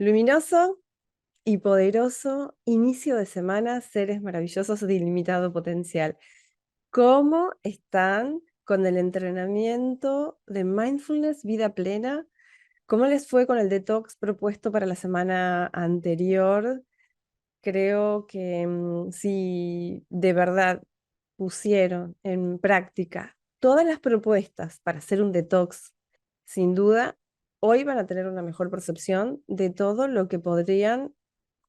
Luminoso y poderoso inicio de semana, seres maravillosos de ilimitado potencial. ¿Cómo están con el entrenamiento de mindfulness, vida plena? ¿Cómo les fue con el detox propuesto para la semana anterior? Creo que si de verdad pusieron en práctica todas las propuestas para hacer un detox, sin duda, hoy van a tener una mejor percepción de todo lo que podrían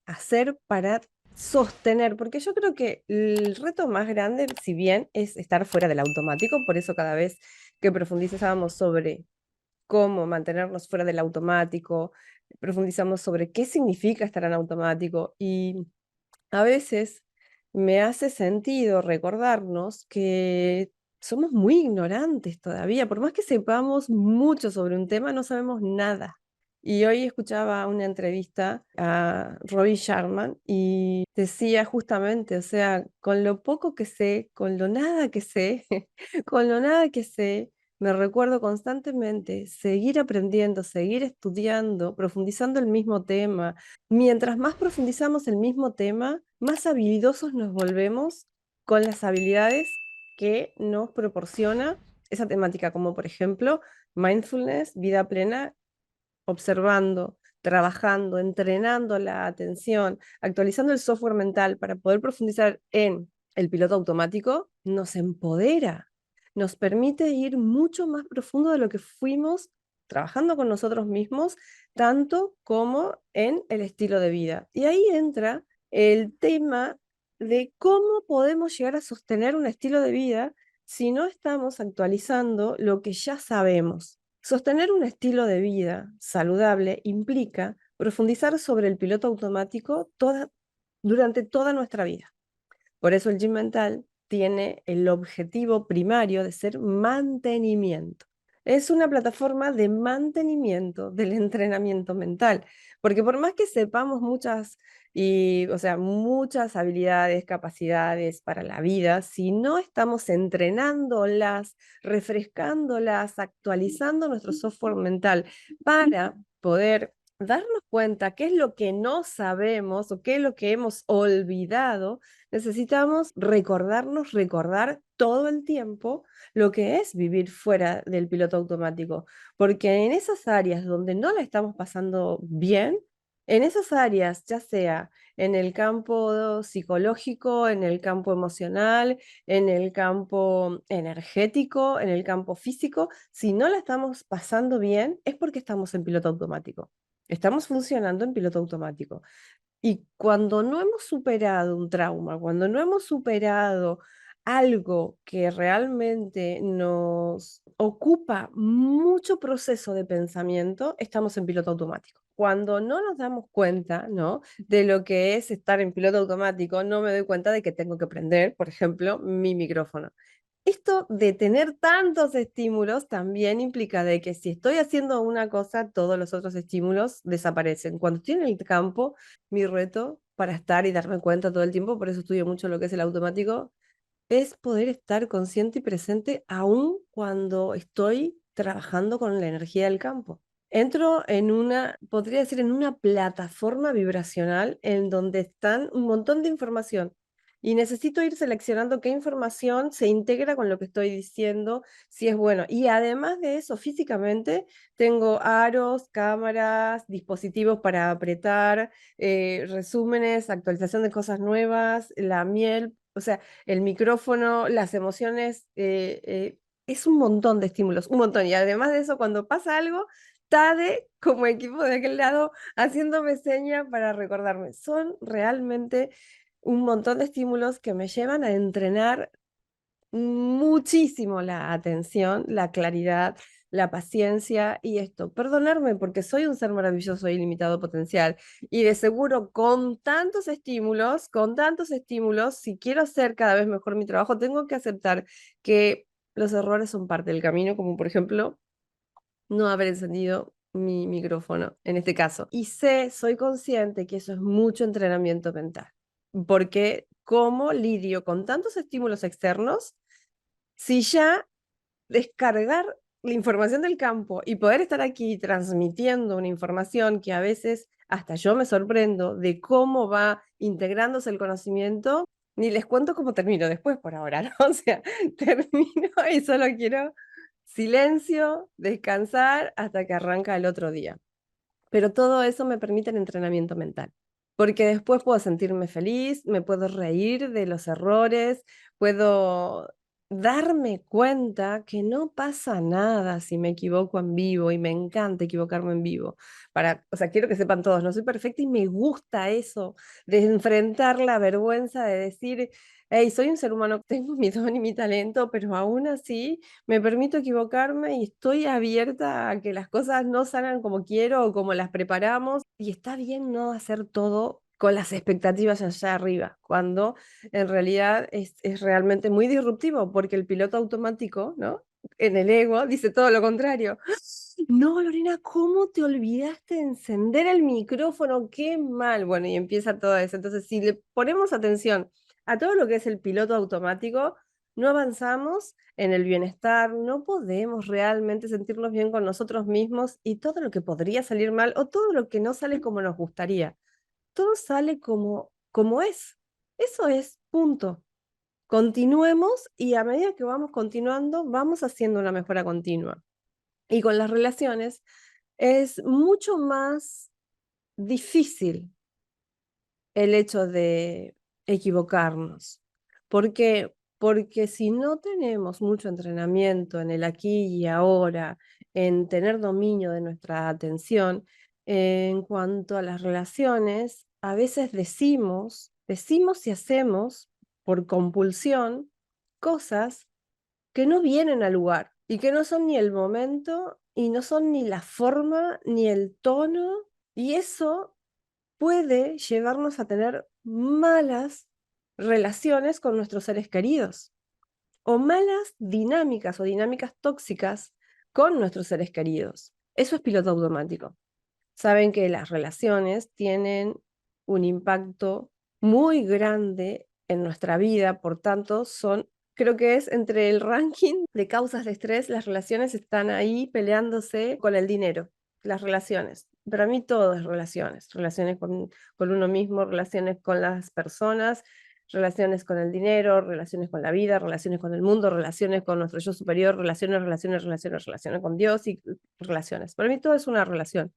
hacer para sostener, porque yo creo que el reto más grande, si bien es estar fuera del automático, por eso cada vez que profundizábamos sobre cómo mantenernos fuera del automático, profundizamos sobre qué significa estar en automático y a veces me hace sentido recordarnos que somos muy ignorantes todavía, por más que sepamos mucho sobre un tema, no sabemos nada. Y hoy escuchaba una entrevista a Roy Sharman y decía justamente, o sea, con lo poco que sé, con lo nada que sé, con lo nada que sé, me recuerdo constantemente seguir aprendiendo, seguir estudiando, profundizando el mismo tema. Mientras más profundizamos el mismo tema, más habilidosos nos volvemos con las habilidades que nos proporciona esa temática, como por ejemplo mindfulness, vida plena, observando, trabajando, entrenando la atención, actualizando el software mental para poder profundizar en el piloto automático, nos empodera, nos permite ir mucho más profundo de lo que fuimos trabajando con nosotros mismos, tanto como en el estilo de vida. Y ahí entra el tema de cómo podemos llegar a sostener un estilo de vida si no estamos actualizando lo que ya sabemos. Sostener un estilo de vida saludable implica profundizar sobre el piloto automático durante toda nuestra vida. Por eso el gym mental tiene el objetivo primario de ser mantenimiento. Es una plataforma de mantenimiento del entrenamiento mental, porque por más que sepamos muchas habilidades, capacidades para la vida, si no estamos entrenándolas, refrescándolas, actualizando nuestro software mental para poder darnos cuenta qué es lo que no sabemos o qué es lo que hemos olvidado, necesitamos recordar todo el tiempo lo que es vivir fuera del piloto automático, porque en esas áreas donde no la estamos pasando bien, en esas áreas, ya sea en el campo psicológico, en el campo emocional, en el campo energético, en el campo físico, si no la estamos pasando bien, es porque estamos en piloto automático. Estamos funcionando en piloto automático. Y cuando no hemos superado un trauma, cuando no hemos superado algo que realmente nos ocupa mucho proceso de pensamiento, estamos en piloto automático. Cuando no nos damos cuenta, ¿no?, de lo que es estar en piloto automático, no me doy cuenta de que tengo que prender, por ejemplo, mi micrófono. Esto de tener tantos estímulos también implica de que si estoy haciendo una cosa, todos los otros estímulos desaparecen. Cuando estoy en el campo, mi reto para estar y darme cuenta todo el tiempo, por eso estudio mucho lo que es el automático, es poder estar consciente y presente aún cuando estoy trabajando con la energía del campo. Entro en podría decir, en una plataforma vibracional en donde están un montón de información y necesito ir seleccionando qué información se integra con lo que estoy diciendo, si es bueno. Y además de eso, físicamente, tengo aros, cámaras, dispositivos para apretar, resúmenes, actualización de cosas nuevas, la miel, o sea, el micrófono, las emociones, es un montón de estímulos, un montón. Y además de eso, cuando pasa algo, Tade como equipo de aquel lado haciéndome seña para recordarme. Son realmente un montón de estímulos que me llevan a entrenar muchísimo la atención, la claridad, la paciencia y esto. Perdonarme porque soy un ser maravilloso e ilimitado potencial y de seguro con tantos estímulos, si quiero hacer cada vez mejor mi trabajo, tengo que aceptar que los errores son parte del camino, como por ejemplo no haber encendido mi micrófono en este caso. Y soy consciente que eso es mucho entrenamiento mental, porque ¿cómo lidio con tantos estímulos externos si ya descargar la información del campo y poder estar aquí transmitiendo una información que a veces hasta yo me sorprendo de cómo va integrándose el conocimiento, ni les cuento cómo termino después por ahora, ¿no? O sea, termino y solo quiero silencio, descansar hasta que arranca el otro día. Pero todo eso me permite el entrenamiento mental, porque después puedo sentirme feliz, me puedo reír de los errores, puedo darme cuenta que no pasa nada si me equivoco en vivo y me encanta equivocarme en vivo. O sea, quiero que sepan todos, no soy perfecta y me gusta eso de enfrentar la vergüenza de decir, hey, soy un ser humano, tengo mi don y mi talento, pero aún así me permito equivocarme y estoy abierta a que las cosas no salgan como quiero o como las preparamos. Y está bien no hacer todo con las expectativas allá arriba, cuando en realidad es realmente muy disruptivo, porque el piloto automático, ¿no? En el ego dice todo lo contrario. No, Lorena, ¿cómo te olvidaste de encender el micrófono? Qué mal. Bueno, y empieza todo eso. Entonces, si le ponemos atención a todo lo que es el piloto automático, no avanzamos en el bienestar, no podemos realmente sentirnos bien con nosotros mismos y todo lo que podría salir mal o todo lo que no sale como nos gustaría, todo sale como es. Eso es, punto. Continuemos y a medida que vamos continuando, vamos haciendo una mejora continua. Y con las relaciones es mucho más difícil el hecho de equivocarnos. ¿Por qué? Porque si no tenemos mucho entrenamiento en el aquí y ahora, en tener dominio de nuestra atención, en cuanto a las relaciones, a veces decimos y hacemos por compulsión cosas que no vienen al lugar y que no son ni el momento y no son ni la forma ni el tono, y eso puede llevarnos a tener malas relaciones con nuestros seres queridos o malas dinámicas o dinámicas tóxicas con nuestros seres queridos. Eso es piloto automático. Saben que las relaciones tienen un impacto muy grande en nuestra vida, por tanto, creo que es entre el ranking de causas de estrés, las relaciones están ahí peleándose con el dinero, las relaciones. Para mí todo es relaciones, relaciones con uno mismo, relaciones con las personas, relaciones con el dinero, relaciones con la vida, relaciones con el mundo, relaciones con nuestro yo superior, relaciones con Dios y relaciones. Para mí todo es una relación.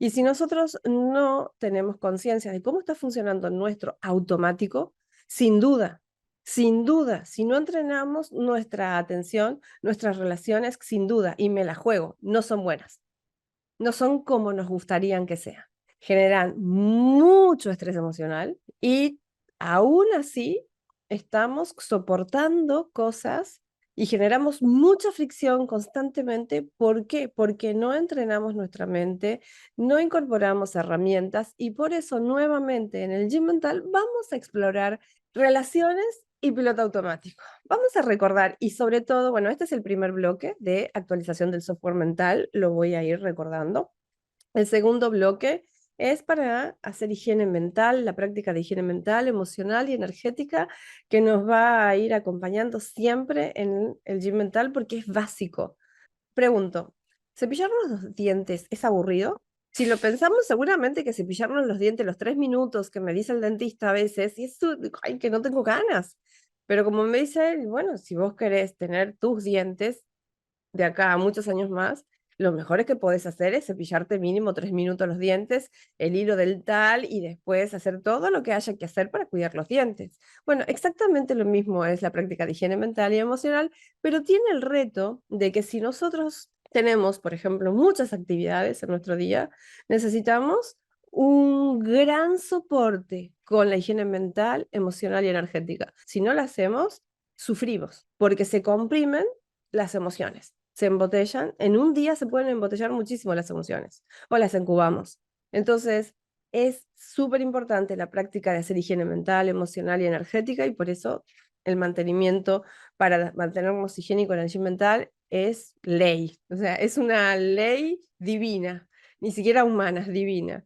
Y si nosotros no tenemos conciencia de cómo está funcionando nuestro automático, sin duda, si no entrenamos nuestra atención, nuestras relaciones, sin duda, y me la juego, no son buenas, no son como nos gustarían que sean. Generan mucho estrés emocional y aún así estamos soportando cosas y generamos mucha fricción constantemente. ¿Por qué? Porque no entrenamos nuestra mente, no incorporamos herramientas y por eso nuevamente en el gym mental vamos a explorar relaciones y piloto automático. Vamos a recordar y sobre todo, bueno, este es el primer bloque de actualización del software mental, lo voy a ir recordando. El segundo bloque es para hacer higiene mental, la práctica de higiene mental, emocional y energética que nos va a ir acompañando siempre en el gym mental porque es básico. Pregunto, ¿cepillarnos los dientes es aburrido? Si lo pensamos, seguramente que cepillarnos los dientes los 3 minutos que me dice el dentista a veces, y eso, ay, que no tengo ganas. Pero como me dice él, bueno, si vos querés tener tus dientes de acá a muchos años más, lo mejor que podés hacer es cepillarte mínimo 3 minutos los dientes, el hilo dental y después hacer todo lo que haya que hacer para cuidar los dientes. Bueno, exactamente lo mismo es la práctica de higiene mental y emocional, pero tiene el reto de que si nosotros tenemos, por ejemplo, muchas actividades en nuestro día, necesitamos un gran soporte con la higiene mental, emocional y energética. Si no la hacemos, sufrimos porque se comprimen las emociones. Se embotellan, en un día se pueden embotellar muchísimo las emociones o las incubamos. Entonces, es súper importante la práctica de hacer higiene mental, emocional y energética y por eso el mantenimiento para mantenernos higiénicos en el gym mental es ley. O sea, es una ley divina, ni siquiera humana, es divina.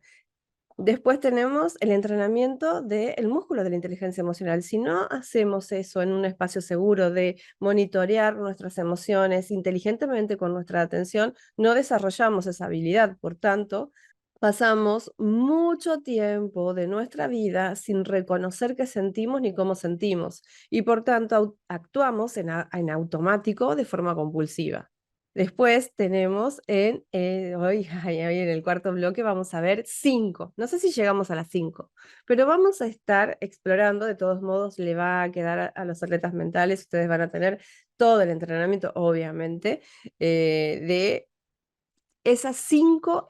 Después tenemos el entrenamiento del músculo de la inteligencia emocional. Si no hacemos eso en un espacio seguro de monitorear nuestras emociones inteligentemente con nuestra atención, no desarrollamos esa habilidad. Por tanto, pasamos mucho tiempo de nuestra vida sin reconocer qué sentimos ni cómo sentimos. Y por tanto, actuamos en automático de forma compulsiva. Después tenemos hoy en el cuarto bloque vamos a ver 5. No sé si llegamos a las 5, pero vamos a estar explorando. De todos modos, le va a quedar a los atletas mentales. Ustedes van a tener todo el entrenamiento, obviamente, de esas 5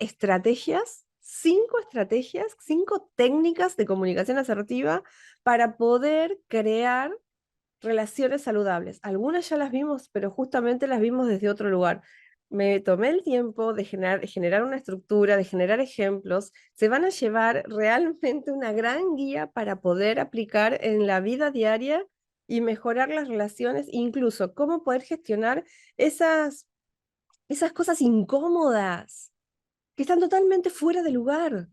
técnicas de comunicación asertiva para poder crear relaciones saludables. Algunas ya las vimos, pero justamente las vimos desde otro lugar. Me tomé el tiempo de generar una estructura, de generar ejemplos. Se van a llevar realmente una gran guía para poder aplicar en la vida diaria y mejorar las relaciones, incluso cómo poder gestionar esas cosas incómodas que están totalmente fuera de lugar,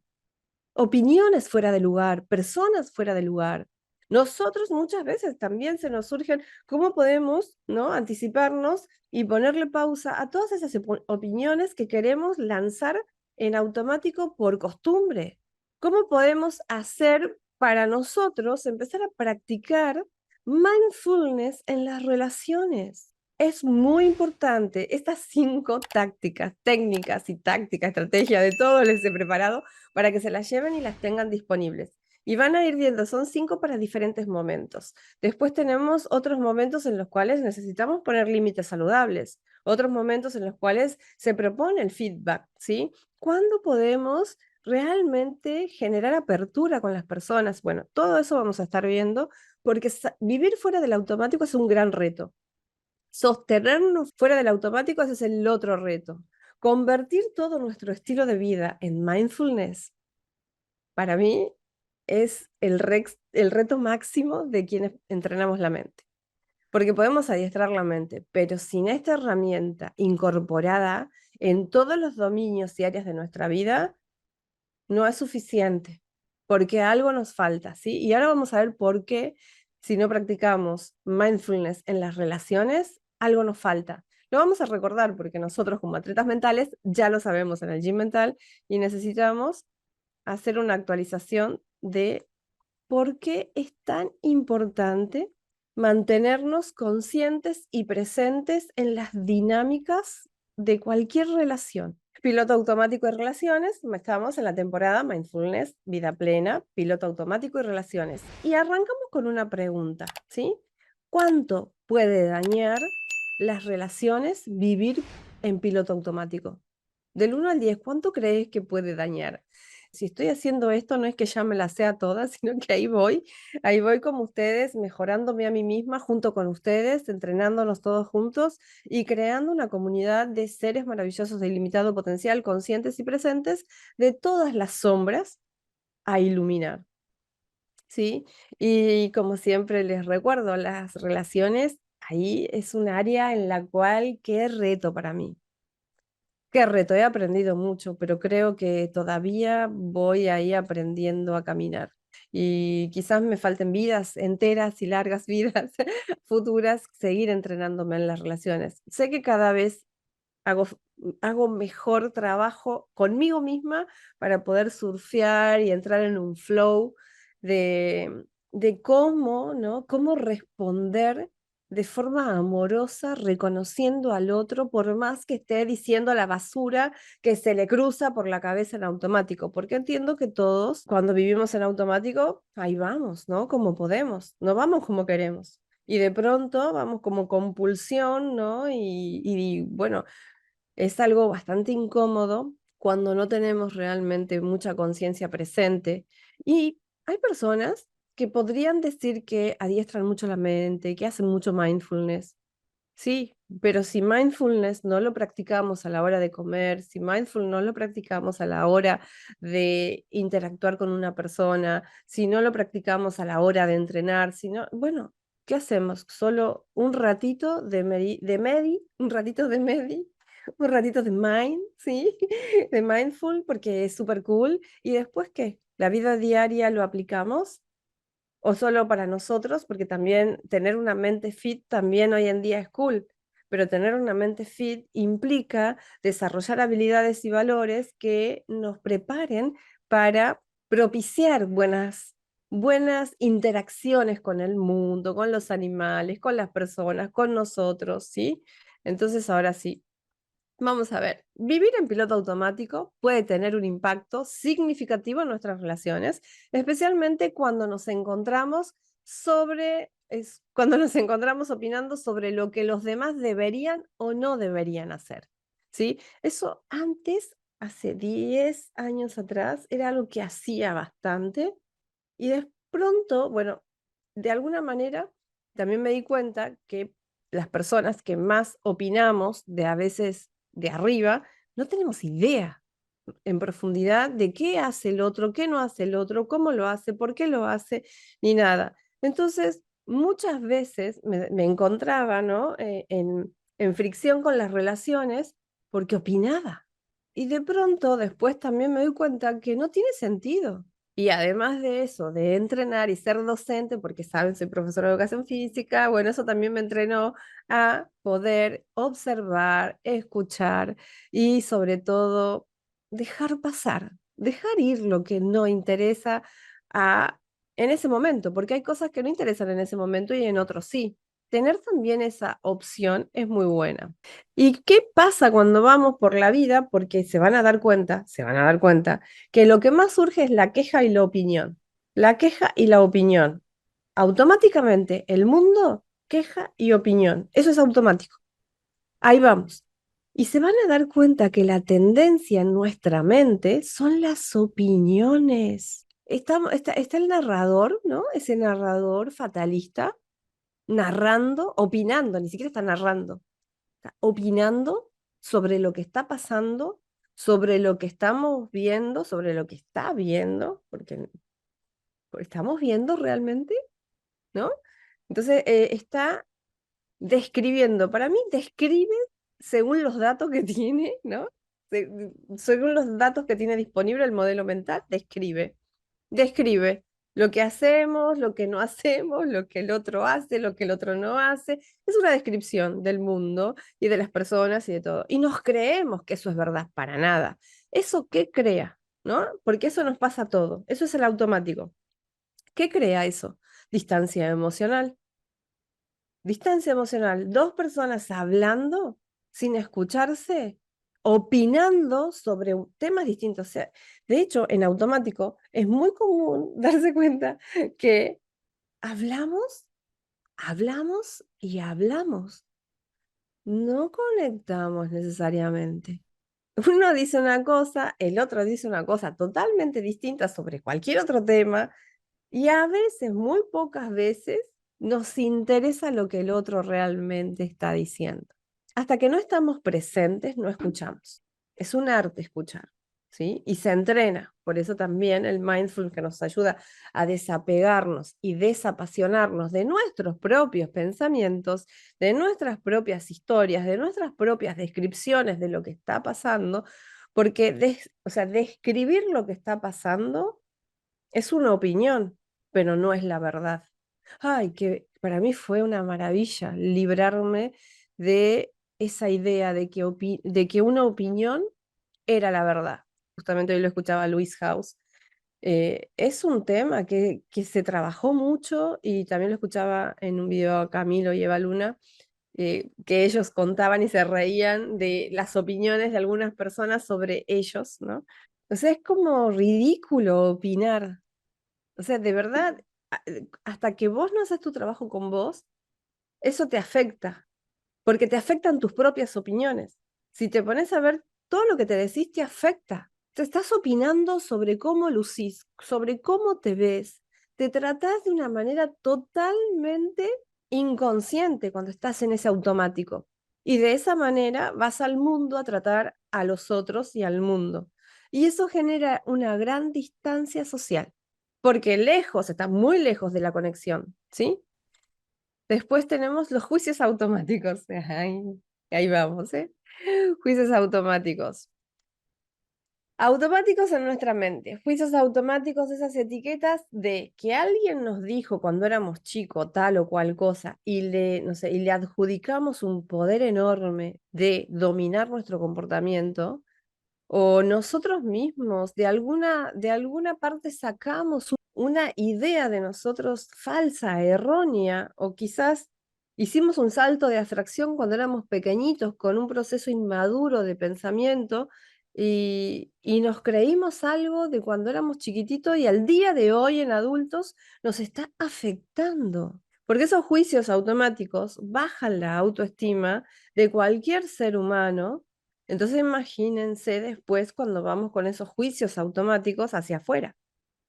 opiniones fuera de lugar, personas fuera de lugar. Nosotros muchas veces también se nos surgen cómo podemos, ¿no?, anticiparnos y ponerle pausa a todas esas opiniones que queremos lanzar en automático por costumbre. ¿Cómo podemos hacer para nosotros empezar a practicar mindfulness en las relaciones? Es muy importante. Estas 5 tácticas, técnicas y tácticas, estrategias, de todo les he preparado para que se las lleven y las tengan disponibles. Y van a ir viendo, son 5 para diferentes momentos. Después tenemos otros momentos en los cuales necesitamos poner límites saludables, otros momentos en los cuales se propone el feedback, ¿sí? ¿Cuándo podemos realmente generar apertura con las personas? Bueno, todo eso vamos a estar viendo, porque vivir fuera del automático es un gran reto. Sostenernos fuera del automático, ese es el otro reto. Convertir todo nuestro estilo de vida en mindfulness, para mí, es el reto máximo de quienes entrenamos la mente. Porque podemos adiestrar la mente, pero sin esta herramienta incorporada en todos los dominios y áreas de nuestra vida, no es suficiente, porque algo nos falta, ¿sí? Y ahora vamos a ver por qué, si no practicamos mindfulness en las relaciones, algo nos falta. Lo vamos a recordar porque nosotros como atletas mentales ya lo sabemos en el gym mental y necesitamos hacer una actualización de por qué es tan importante mantenernos conscientes y presentes en las dinámicas de cualquier relación. Piloto automático y relaciones, estamos en la temporada Mindfulness, vida plena, piloto automático y relaciones. Y arrancamos con una pregunta, ¿sí? ¿Cuánto puede dañar las relaciones vivir en piloto automático? Del 1 al 10, ¿cuánto crees que puede dañar? Si estoy haciendo esto, no es que ya me la sea toda, sino que ahí voy como ustedes, mejorándome a mí misma junto con ustedes, entrenándonos todos juntos y creando una comunidad de seres maravillosos de ilimitado potencial, conscientes y presentes, de todas las sombras a iluminar, ¿sí? Y como siempre les recuerdo, las relaciones, ahí es un área en la cual, qué reto para mí. Qué reto, he aprendido mucho, pero creo que todavía voy ahí aprendiendo a caminar. Y quizás me falten vidas enteras y largas vidas futuras, seguir entrenándome en las relaciones. Sé que cada vez hago, hago mejor trabajo conmigo misma para poder surfear y entrar en un flow de cómo, ¿no? Cómo responder de forma amorosa, reconociendo al otro, por más que esté diciendo la basura que se le cruza por la cabeza en automático, porque entiendo que todos, cuando vivimos en automático, ahí vamos, ¿no? Como podemos, no vamos como queremos. Y de pronto vamos como compulsión, ¿no? Y bueno, es algo bastante incómodo cuando no tenemos realmente mucha conciencia presente. Y hay personas que podrían decir que adiestran mucho la mente, que hacen mucho mindfulness. Sí, pero si mindfulness no lo practicamos a la hora de comer, si mindfulness no lo practicamos a la hora de interactuar con una persona, si no lo practicamos a la hora de entrenar, si no, bueno, ¿qué hacemos? Solo un ratito un ratito de medi, un ratito de mind, ¿sí? De mindful, porque es súper cool. ¿Y después qué? ¿La vida diaria lo aplicamos? ¿O solo para nosotros? Porque también tener una mente fit también hoy en día es cool, pero tener una mente fit implica desarrollar habilidades y valores que nos preparen para propiciar buenas interacciones con el mundo, con los animales, con las personas, con nosotros, ¿sí? Entonces ahora sí, vamos a ver, vivir en piloto automático puede tener un impacto significativo en nuestras relaciones, especialmente cuando nos encontramos cuando nos encontramos opinando sobre lo que los demás deberían o no deberían hacer, ¿sí? Eso antes, hace 10 años atrás, era algo que hacía bastante y de pronto, bueno, de alguna manera también me di cuenta que las personas que más opinamos de a veces de arriba, no tenemos idea en profundidad de qué hace el otro, qué no hace el otro, cómo lo hace, por qué lo hace, ni nada. Entonces, muchas veces me encontraba, ¿no? En fricción con las relaciones porque opinaba. Y de pronto después también me doy cuenta que no tiene sentido. Y además de eso, de entrenar y ser docente, porque saben, soy profesora de educación física, bueno, eso también me entrenó a poder observar, escuchar y sobre todo dejar pasar, dejar ir lo que no interesa en ese momento, porque hay cosas que no interesan en ese momento y en otros sí. Tener también esa opción es muy buena. ¿Y qué pasa cuando vamos por la vida? Porque se van a dar cuenta que lo que más surge es la queja y la opinión. La queja y la opinión. Automáticamente el mundo, queja y opinión. Eso es automático. Ahí vamos. Y se van a dar cuenta que la tendencia en nuestra mente son las opiniones. Está el narrador, ¿no? Ese narrador fatalista, narrando, opinando, ni siquiera está narrando, está opinando sobre lo que está pasando, sobre lo que estamos viendo, sobre lo que está viendo, porque estamos viendo realmente, ¿no? Entonces, está describiendo, para mí describe según los datos que tiene, ¿no? Según los datos que tiene disponible el modelo mental, describe lo que hacemos, lo que no hacemos, lo que el otro hace, lo que el otro no hace. Es una descripción del mundo y de las personas y de todo. Y nos creemos que eso es verdad, para nada. ¿Eso qué crea? ¿No? Porque eso nos pasa a todo. Eso es el automático. ¿Qué crea eso? Distancia emocional. Distancia emocional, dos personas hablando sin escucharse, opinando sobre temas distintos. O sea, de hecho, en automático es muy común darse cuenta que hablamos, hablamos y hablamos. No conectamos necesariamente. Uno dice una cosa, el otro dice una cosa totalmente distinta sobre cualquier otro tema y a veces, muy pocas veces, nos interesa lo que el otro realmente está diciendo. Hasta que no estamos presentes, no escuchamos. Es un arte escuchar, ¿sí? Y se entrena. Por eso también el mindfulness que nos ayuda a desapegarnos y desapasionarnos de nuestros propios pensamientos, de nuestras propias historias, de nuestras propias descripciones de lo que está pasando, porque o sea, describir lo que está pasando es una opinión, pero no es la verdad. Ay, que para mí fue una maravilla librarme de esa idea de que una opinión era la verdad. Justamente hoy lo escuchaba Luis House. Es un tema que se trabajó mucho y también lo escuchaba en un video a Camilo y Eva Luna, que ellos contaban y se reían de las opiniones de algunas personas sobre ellos, ¿no? O sea, es como ridículo opinar. O sea, de verdad, hasta que vos no haces tu trabajo con vos, eso te afecta, porque te afectan tus propias opiniones. Si te pones a ver, todo lo que te decís te afecta. Te estás opinando sobre cómo lucís, sobre cómo te ves. Te tratás de una manera totalmente inconsciente cuando estás en ese automático. Y de esa manera vas al mundo a tratar a los otros y al mundo. Y eso genera una gran distancia social, porque lejos, está muy lejos de la conexión, ¿sí? Después tenemos los juicios automáticos. Ahí vamos, ¿eh? Juicios automáticos. Automáticos en nuestra mente, juicios automáticos, esas etiquetas de que alguien nos dijo cuando éramos chicos tal o cual cosa y no sé, y le adjudicamos un poder enorme de dominar nuestro comportamiento, o nosotros mismos de alguna parte sacamos una idea de nosotros falsa, errónea, o quizás hicimos un salto de abstracción cuando éramos pequeñitos con un proceso inmaduro de pensamiento y nos creímos algo de cuando éramos chiquititos y al día de hoy en adultos nos está afectando. Porque esos juicios automáticos bajan la autoestima de cualquier ser humano. Entonces imagínense después cuando vamos con esos juicios automáticos hacia afuera.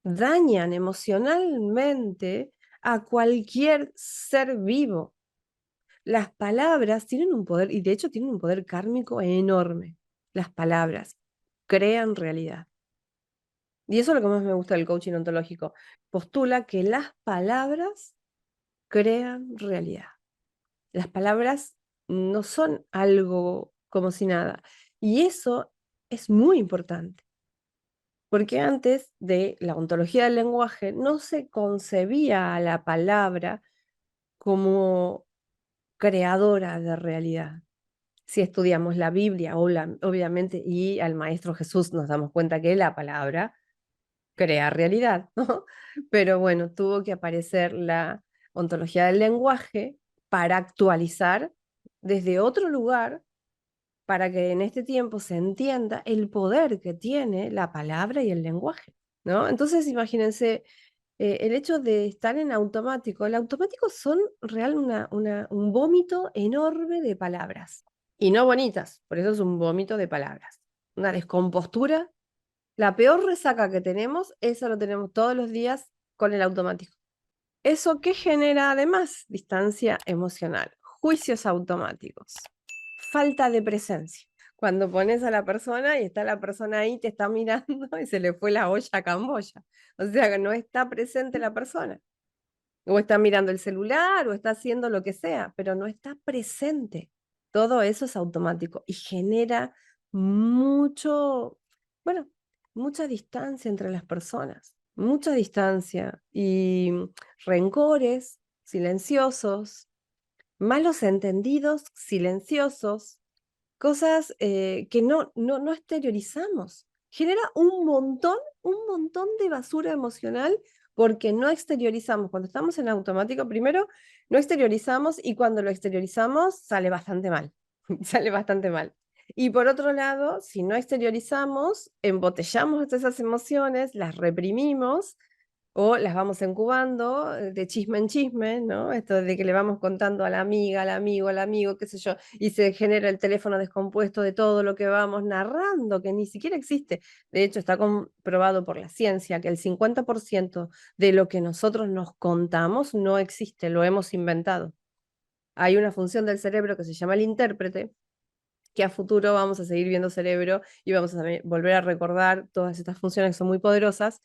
Dañan emocionalmente a cualquier ser vivo. Las palabras tienen un poder, y de hecho tienen un poder kármico enorme. Las palabras crean realidad. Y eso es lo que más me gusta del coaching ontológico. Postula que las palabras crean realidad. Las palabras no son algo como si nada. Y eso es muy importante, porque antes de la ontología del lenguaje no se concebía a la palabra como creadora de realidad. Si estudiamos la Biblia, obviamente, y al Maestro Jesús, nos damos cuenta que la palabra crea realidad, ¿no? Pero bueno, tuvo que aparecer la ontología del lenguaje para actualizar desde otro lugar, para que en este tiempo se entienda el poder que tiene la palabra y el lenguaje, ¿no? Entonces, imagínense, el hecho de estar en automático, el automático son real un vómito enorme de palabras, y no bonitas, por eso es un vómito de palabras, una descompostura. La peor resaca que tenemos, eso lo tenemos todos los días con el automático. ¿Eso qué genera además? Distancia emocional, juicios automáticos, falta de presencia. Cuando pones a la persona y está la persona ahí, te está mirando y se le fue la olla a Camboya. O sea que no está presente la persona. O está mirando el celular o está haciendo lo que sea, pero no está presente. Todo eso es automático y genera mucho, bueno, mucha distancia entre las personas, mucha distancia y rencores silenciosos, malos entendidos silenciosos, cosas que no exteriorizamos. Genera un montón de basura emocional porque no exteriorizamos. Cuando estamos en automático, primero, no exteriorizamos y cuando lo exteriorizamos sale bastante mal. Sale bastante mal. Y por otro lado, si no exteriorizamos, embotellamos esas emociones, las reprimimos o las vamos incubando de chisme en chisme, ¿no? Esto de que le vamos contando a la amiga, al amigo, qué sé yo, y se genera el teléfono descompuesto de todo lo que vamos narrando, que ni siquiera existe. De hecho, está comprobado por la ciencia que el 50% de lo que nosotros nos contamos no existe, lo hemos inventado. Hay una función del cerebro que se llama el intérprete, que a futuro vamos a seguir viendo cerebro y vamos a volver a recordar todas estas funciones que son muy poderosas,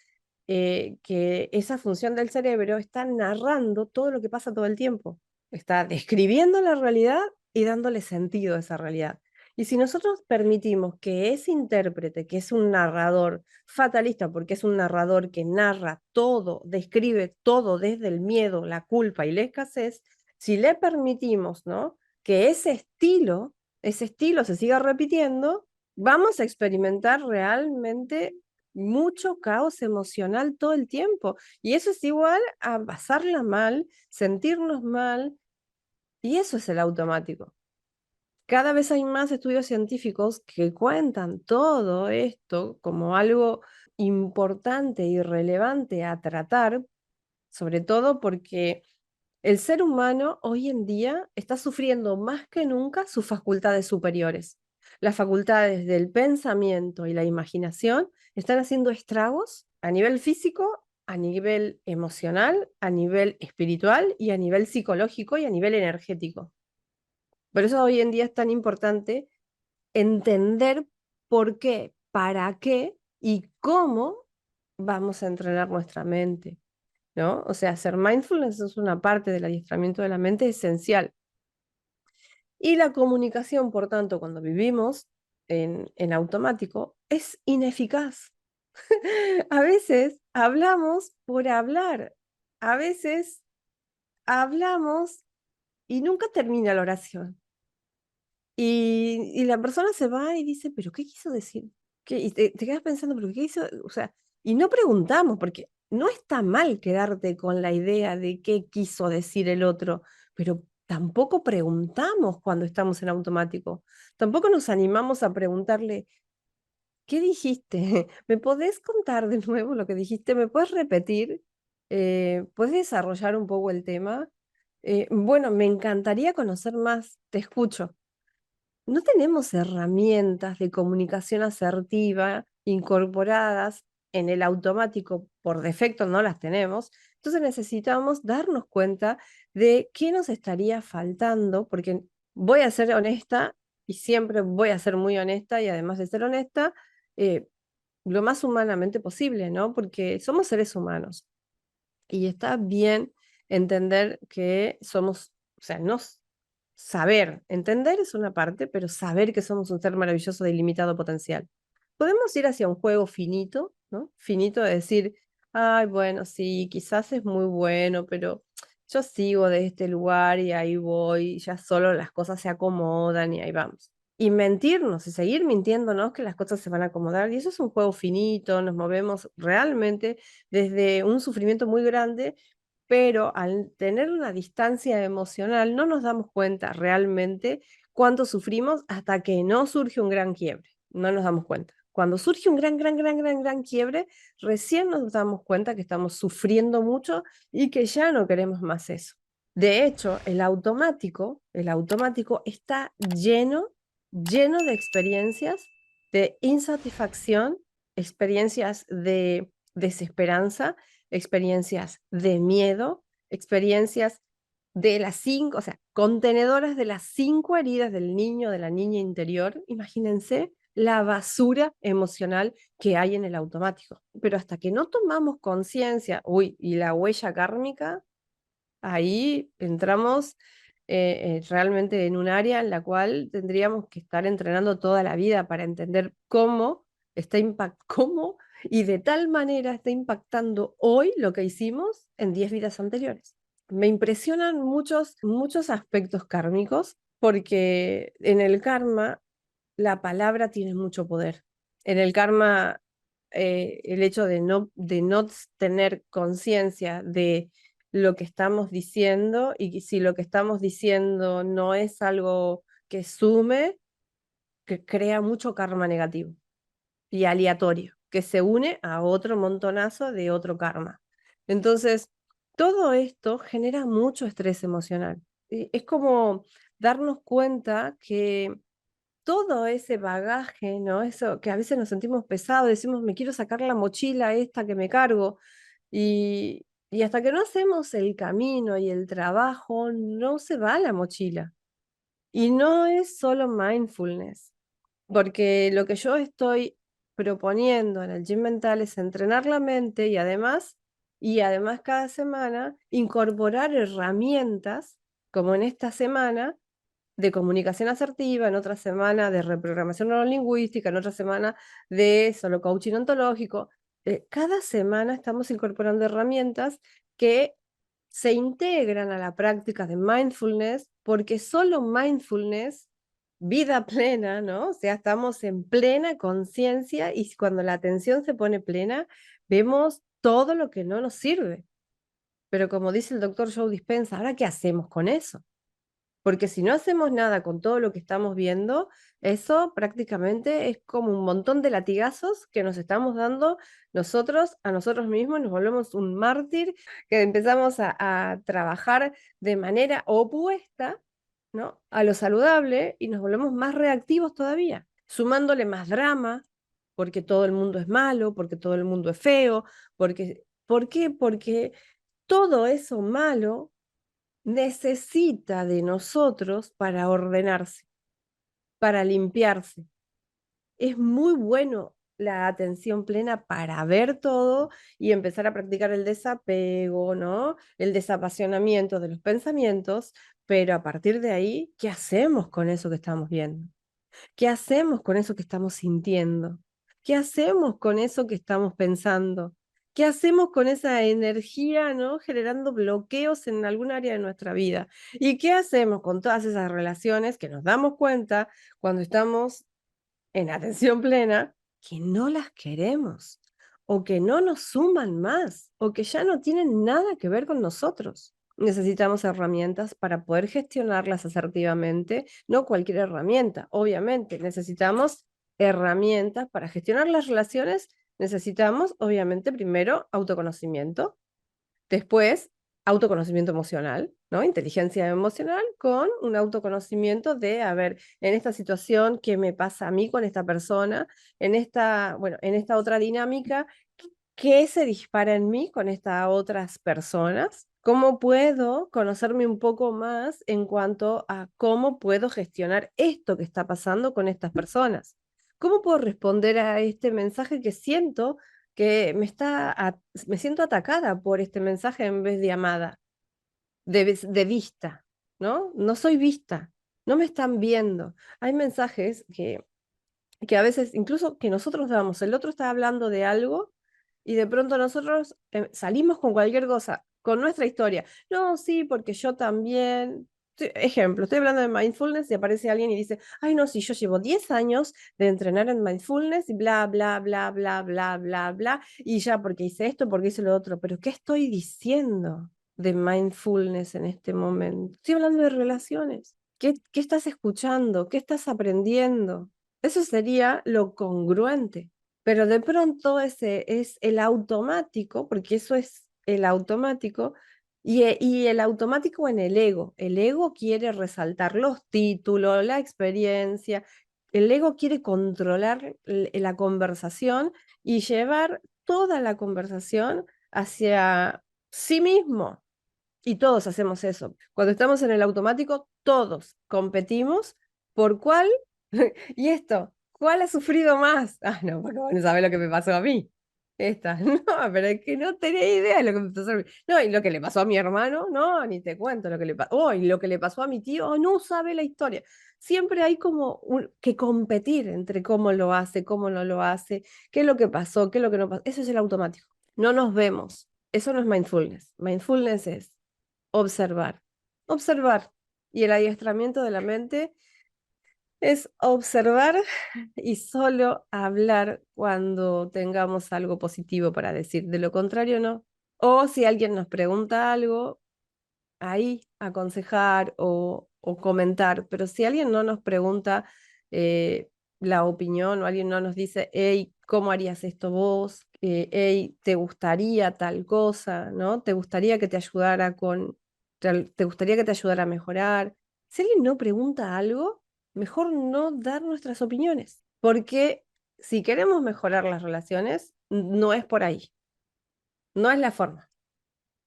que esa función del cerebro está narrando todo lo que pasa todo el tiempo, está describiendo la realidad y dándole sentido a esa realidad. Y si nosotros permitimos que ese intérprete, que es un narrador fatalista, porque es un narrador que narra todo, describe todo desde el miedo, la culpa y la escasez, si le permitimos, ¿no?, que ese estilo se siga repitiendo, vamos a experimentar realmente mucho caos emocional todo el tiempo. Y eso es igual a pasarla mal, sentirnos mal, y eso es el automático. Cada vez hay más estudios científicos que cuentan todo esto como algo importante y relevante a tratar, sobre todo porque el ser humano hoy en día está sufriendo más que nunca sus facultades superiores. Las facultades del pensamiento y la imaginación están haciendo estragos a nivel físico, a nivel emocional, a nivel espiritual y a nivel psicológico y a nivel energético. Por eso hoy en día es tan importante entender por qué, para qué y cómo vamos a entrenar nuestra mente, ¿no? O sea, hacer mindfulness es una parte del adiestramiento de la mente esencial. Y la comunicación, por tanto, cuando vivimos en automático es ineficaz. A veces hablamos por hablar, a veces hablamos y nunca termina la oración. Y la persona se va y dice, ¿pero qué quiso decir? Y te quedas pensando, ¿pero qué hizo? O sea, y no preguntamos, porque no está mal quedarte con la idea de qué quiso decir el otro, pero tampoco preguntamos cuando estamos en automático. Tampoco nos animamos a preguntarle, ¿qué dijiste? ¿Me podés contar de nuevo lo que dijiste? ¿Me puedes repetir? ¿Puedes desarrollar un poco el tema? Bueno, me encantaría conocer más, te escucho. No tenemos herramientas de comunicación asertiva incorporadas en el automático, por defecto no las tenemos, entonces necesitamos darnos cuenta de qué nos estaría faltando, porque voy a ser honesta y siempre voy a ser muy honesta y además de ser honesta, eh, lo más humanamente posible, ¿no? Porque somos seres humanos y está bien entender que somos, o sea, no saber, entender es una parte, pero saber que somos un ser maravilloso de ilimitado potencial. Podemos ir hacia un juego finito, ¿no? Finito de decir, ay, bueno, sí, quizás es muy bueno, pero yo sigo de este lugar y ahí voy, y ya solo las cosas se acomodan y ahí vamos. Y mentirnos y seguir mintiéndonos que las cosas se van a acomodar. Y eso es un juego finito, nos movemos realmente desde un sufrimiento muy grande, pero al tener una distancia emocional no nos damos cuenta realmente cuánto sufrimos hasta que no surge un gran quiebre. No nos damos cuenta. Cuando surge un gran quiebre, recién nos damos cuenta que estamos sufriendo mucho y que ya no queremos más eso. De hecho, el automático está lleno de experiencias de insatisfacción, experiencias de desesperanza, experiencias de miedo, experiencias de las 5, o sea, contenedoras de las 5 heridas del niño, de la niña interior. Imagínense la basura emocional que hay en el automático. Pero hasta que no tomamos conciencia, uy, y la huella kármica, ahí entramos realmente en un área en la cual tendríamos que estar entrenando toda la vida para entender cómo y de tal manera está impactando hoy lo que hicimos en 10 vidas anteriores. Me impresionan muchos aspectos kármicos porque en el karma la palabra tiene mucho poder. En el karma, el hecho de no tener conciencia de lo que estamos diciendo y si lo que estamos diciendo no es algo que sume, que crea mucho karma negativo y aleatorio, que se une a otro montonazo de otro karma. Entonces, todo esto genera mucho estrés emocional. Es como darnos cuenta que todo ese bagaje, ¿no? Eso que a veces nos sentimos pesados, decimos, me quiero sacar la mochila esta que me cargo, y hasta que no hacemos el camino y el trabajo, no se va la mochila. Y no es solo mindfulness, porque lo que yo estoy proponiendo en el gym mental es entrenar la mente y además cada semana incorporar herramientas, como en esta semana, de comunicación asertiva, en otra semana de reprogramación neurolingüística, en otra semana de solo coaching ontológico. Cada semana estamos incorporando herramientas que se integran a la práctica de mindfulness, porque solo mindfulness, vida plena, ¿no? O sea, estamos en plena conciencia y cuando la atención se pone plena, vemos todo lo que no nos sirve. Pero como dice el doctor Joe Dispenza, ¿ahora qué hacemos con eso? Porque si no hacemos nada con todo lo que estamos viendo, eso prácticamente es como un montón de latigazos que nos estamos dando nosotros a nosotros mismos, nos volvemos un mártir, que empezamos a trabajar de manera opuesta, ¿no? A lo saludable y nos volvemos más reactivos todavía, sumándole más drama, porque todo el mundo es malo, porque todo el mundo es feo, ¿por qué? Porque todo eso malo necesita de nosotros para ordenarse, para limpiarse. Es muy bueno la atención plena para ver todo y empezar a practicar el desapego, ¿no? El desapasionamiento de los pensamientos, pero a partir de ahí, ¿qué hacemos con eso que estamos viendo? ¿Qué hacemos con eso que estamos sintiendo? ¿Qué hacemos con eso que estamos pensando? ¿Qué hacemos con esa energía, ¿no? Generando bloqueos en algún área de nuestra vida. ¿Y qué hacemos con todas esas relaciones que nos damos cuenta cuando estamos en atención plena que no las queremos o que no nos suman más o que ya no tienen nada que ver con nosotros? Necesitamos herramientas para poder gestionarlas asertivamente, no cualquier herramienta, obviamente. Necesitamos herramientas para gestionar las relaciones. Necesitamos, obviamente, primero autoconocimiento. Después, autoconocimiento emocional, ¿no? Inteligencia emocional con un autoconocimiento de, a ver, en esta situación, ¿qué me pasa a mí con esta persona? En esta, bueno, en esta otra dinámica, ¿qué se dispara en mí con estas otras personas? ¿Cómo puedo conocerme un poco más en cuanto a cómo puedo gestionar esto que está pasando con estas personas? ¿Cómo puedo responder a este mensaje que siento que me siento atacada por este mensaje en vez de amada, de vista, ¿no? No soy vista, no me están viendo. Hay mensajes que a veces, incluso que nosotros damos, el otro está hablando de algo y de pronto nosotros salimos con cualquier cosa, con nuestra historia. No, sí, porque yo también. Ejemplo, estoy hablando de mindfulness y aparece alguien y dice, ay, no, sí, yo llevo 10 años de entrenar en mindfulness y bla, bla, bla, bla, bla, bla, bla, y ya porque hice esto, porque hice lo otro, pero ¿qué estoy diciendo de mindfulness en este momento? Estoy hablando de relaciones. ¿Qué estás escuchando? ¿Qué estás aprendiendo? Eso sería lo congruente, pero de pronto ese es el automático, porque eso es el automático, y el automático en el ego. El ego quiere resaltar los títulos, la experiencia, el ego quiere controlar la conversación y llevar toda la conversación hacia sí mismo. Y todos hacemos eso. Cuando estamos en el automático, todos competimos por cuál. ¿Y esto? ¿Cuál ha sufrido más? Ah, no, porque vos no sabés lo que me pasó a mí. Esta, no, pero es que no tenía idea de lo que me pasó a mí. No, y lo que le pasó a mi hermano, no, ni te cuento lo que le pasó. Oh, y lo que le pasó a mi tío, oh, no sabe la historia. Siempre hay como que competir entre cómo lo hace, cómo no lo hace, qué es lo que pasó, qué es lo que no pasó. Eso es el automático. No nos vemos. Eso no es mindfulness. Mindfulness es observar. Observar. Y el adiestramiento de la mente es observar y solo hablar cuando tengamos algo positivo para decir. De lo contrario, no. O si alguien nos pregunta algo, ahí aconsejar o comentar. Pero si alguien no nos pregunta la opinión o alguien no nos dice, hey, ¿cómo harías esto vos? Hey, ¿te gustaría tal cosa? ¿No? ¿Te gustaría que te ayudara te gustaría que te ayudara a mejorar? Si alguien no pregunta algo, mejor no dar nuestras opiniones, porque si queremos mejorar las relaciones, no es por ahí, no es la forma,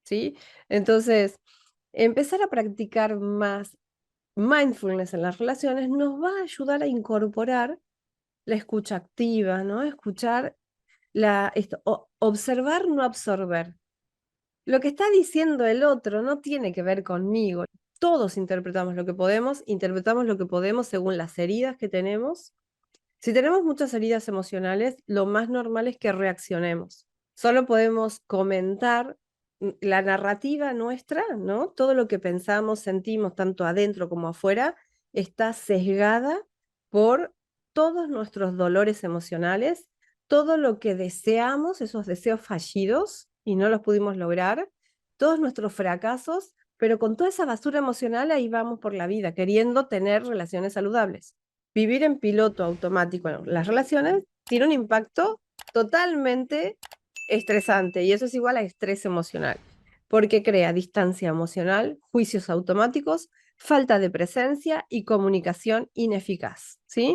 ¿sí? Entonces, empezar a practicar más mindfulness en las relaciones nos va a ayudar a incorporar la escucha activa, ¿no? Escuchar observar, no absorber. Lo que está diciendo el otro no tiene que ver conmigo. Todos interpretamos lo que podemos según las heridas que tenemos. Si tenemos muchas heridas emocionales, lo más normal es que reaccionemos. Solo podemos comentar la narrativa nuestra, ¿no? Todo lo que pensamos, sentimos, tanto adentro como afuera, está sesgada por todos nuestros dolores emocionales, todo lo que deseamos, esos deseos fallidos y no los pudimos lograr, todos nuestros fracasos, pero con toda esa basura emocional ahí vamos por la vida, queriendo tener relaciones saludables. Vivir en piloto automático en las relaciones tiene un impacto totalmente estresante y eso es igual a estrés emocional, porque crea distancia emocional, juicios automáticos, falta de presencia y comunicación ineficaz, ¿sí?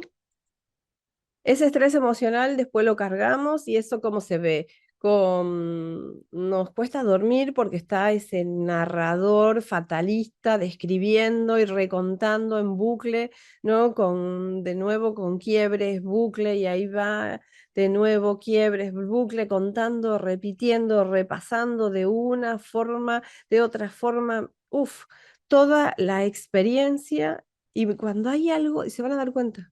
Ese estrés emocional después lo cargamos y eso cómo se ve. Nos cuesta dormir porque está ese narrador fatalista describiendo y recontando en bucle, ¿no? De nuevo con quiebres, bucle, y ahí va de nuevo quiebres, bucle, contando, repitiendo, repasando de una forma, de otra forma. Uf, toda la experiencia y cuando hay algo, y se van a dar cuenta.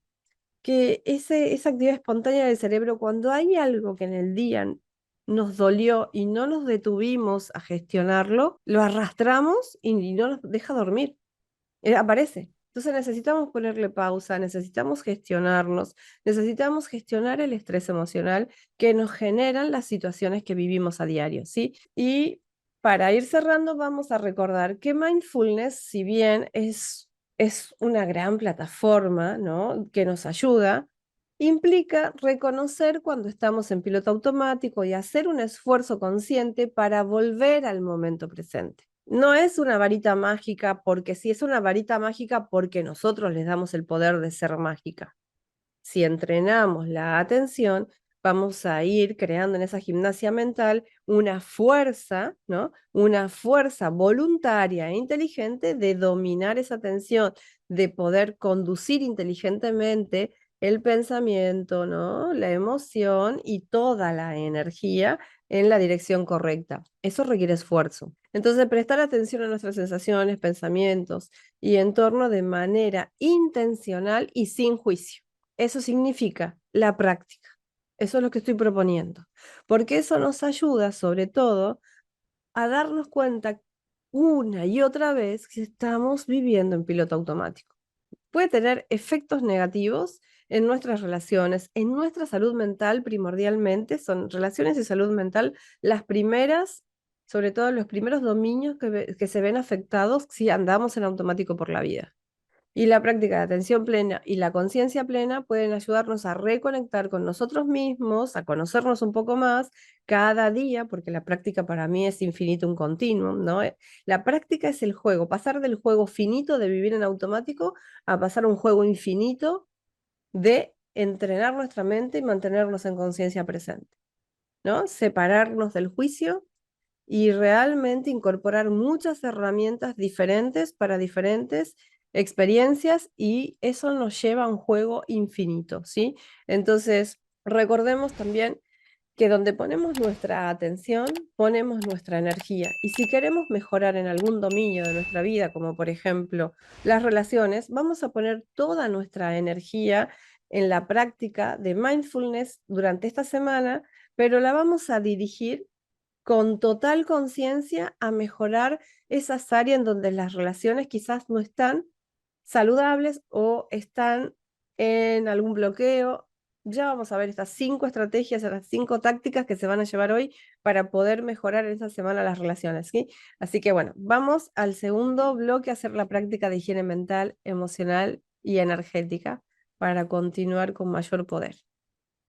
que esa actividad espontánea del cerebro, cuando hay algo que en el día nos dolió y no nos detuvimos a gestionarlo, lo arrastramos y no nos deja dormir. Aparece. Entonces necesitamos ponerle pausa, necesitamos gestionarnos, necesitamos gestionar el estrés emocional que nos generan las situaciones que vivimos a diario, ¿sí? Y para ir cerrando, vamos a recordar que mindfulness, si bien es una gran plataforma, ¿no? Que nos ayuda, implica reconocer cuando estamos en piloto automático y hacer un esfuerzo consciente para volver al momento presente. No es una varita mágica porque sí, es una varita mágica porque nosotros les damos el poder de ser mágica. Si entrenamos la atención, vamos a ir creando en esa gimnasia mental una fuerza, ¿no? Una fuerza voluntaria e inteligente de dominar esa atención, de poder conducir inteligentemente el pensamiento, ¿no? La emoción y toda la energía en la dirección correcta. Eso requiere esfuerzo. Entonces, prestar atención a nuestras sensaciones, pensamientos y entorno de manera intencional y sin juicio. Eso significa la práctica. Eso es lo que estoy proponiendo. Porque eso nos ayuda, sobre todo, a darnos cuenta una y otra vez que estamos viviendo en piloto automático. Puede tener efectos negativos en nuestras relaciones, en nuestra salud mental primordialmente. Son relaciones y salud mental las primeras, sobre todo los primeros dominios que se ven afectados si andamos en automático por la vida. Y la práctica de atención plena y la conciencia plena pueden ayudarnos a reconectar con nosotros mismos, a conocernos un poco más cada día, porque la práctica para mí es infinito, un continuum, ¿no? La práctica es el juego, pasar del juego finito de vivir en automático a pasar a un juego infinito de entrenar nuestra mente y mantenernos en conciencia presente, ¿no? Separarnos del juicio y realmente incorporar muchas herramientas diferentes para diferentes experiencias y eso nos lleva a un juego infinito, ¿sí? Entonces, recordemos también que donde ponemos nuestra atención, ponemos nuestra energía. Y si queremos mejorar en algún dominio de nuestra vida, como por ejemplo las relaciones, vamos a poner toda nuestra energía en la práctica de mindfulness durante esta semana, pero la vamos a dirigir con total conciencia a mejorar esas áreas en donde las relaciones quizás no están saludables o están en algún bloqueo. Ya vamos a ver estas 5 estrategias, estas 5 tácticas que se van a llevar hoy para poder mejorar en esta semana las relaciones, ¿sí? Así que bueno, vamos al segundo bloque a hacer la práctica de higiene mental, emocional y energética para continuar con mayor poder.